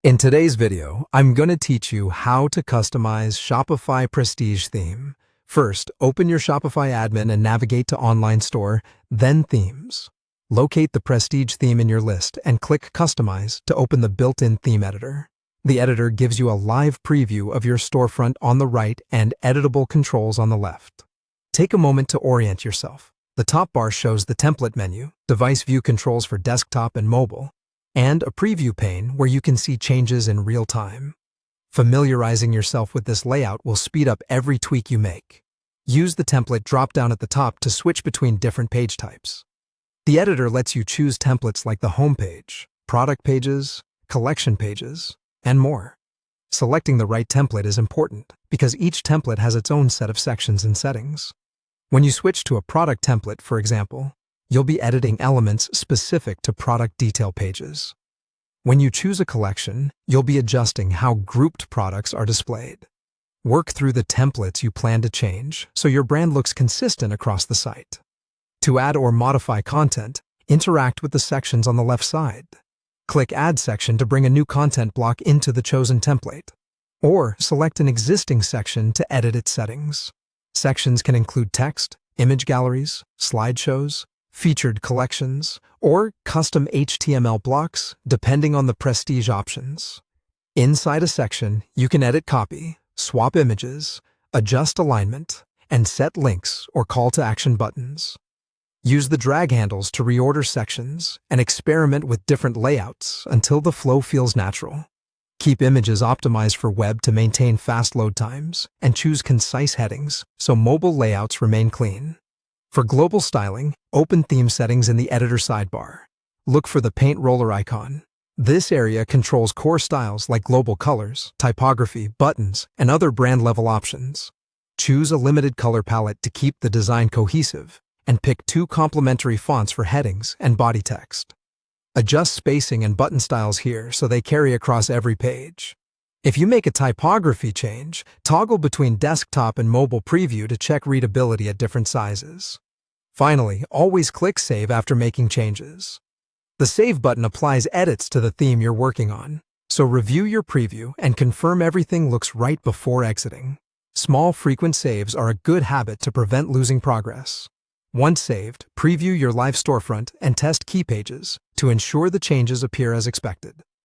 In today's video, I'm going to teach you how to customize Shopify Prestige theme. First, open your Shopify admin and navigate to Online Store, then Themes. Locate the Prestige theme in your list and click Customize to open the built-in theme editor. The editor gives you a live preview of your storefront on the right and editable controls on the left. Take a moment to orient yourself. The top bar shows the template menu, device view controls for desktop and mobile, and a preview pane where you can see changes in real time. Familiarizing yourself with this layout will speed up every tweak you make. Use the template drop-down at the top to switch between different page types. The editor lets you choose templates like the home page, product pages, collection pages, and more. Selecting the right template is important because each template has its own set of sections and settings. When you switch to a product template, for example, you'll be editing elements specific to product detail pages. When you choose a collection, you'll be adjusting how grouped products are displayed. Work through the templates you plan to change so your brand looks consistent across the site. To add or modify content, interact with the sections on the left side. Click Add Section to bring a new content block into the chosen template, or select an existing section to edit its settings. Sections can include text, image galleries, slideshows, featured collections, or custom HTML blocks, depending on the Prestige options. Inside a section, you can edit copy, swap images, adjust alignment, and set links or call-to-action buttons. Use the drag handles to reorder sections and experiment with different layouts until the flow feels natural. Keep images optimized for web to maintain fast load times, and choose concise headings so mobile layouts remain clean. For global styling, open theme settings in the editor sidebar. Look for the paint roller icon. This area controls core styles like global colors, typography, buttons, and other brand-level options. Choose a limited color palette to keep the design cohesive, and pick 2 complementary fonts for headings and body text. Adjust spacing and button styles here so they carry across every page. If you make a typography change, toggle between desktop and mobile preview to check readability at different sizes. Finally, always click Save after making changes. The Save button applies edits to the theme you're working on, so review your preview and confirm everything looks right before exiting. Small, frequent saves are a good habit to prevent losing progress. Once saved, preview your live storefront and test key pages to ensure the changes appear as expected.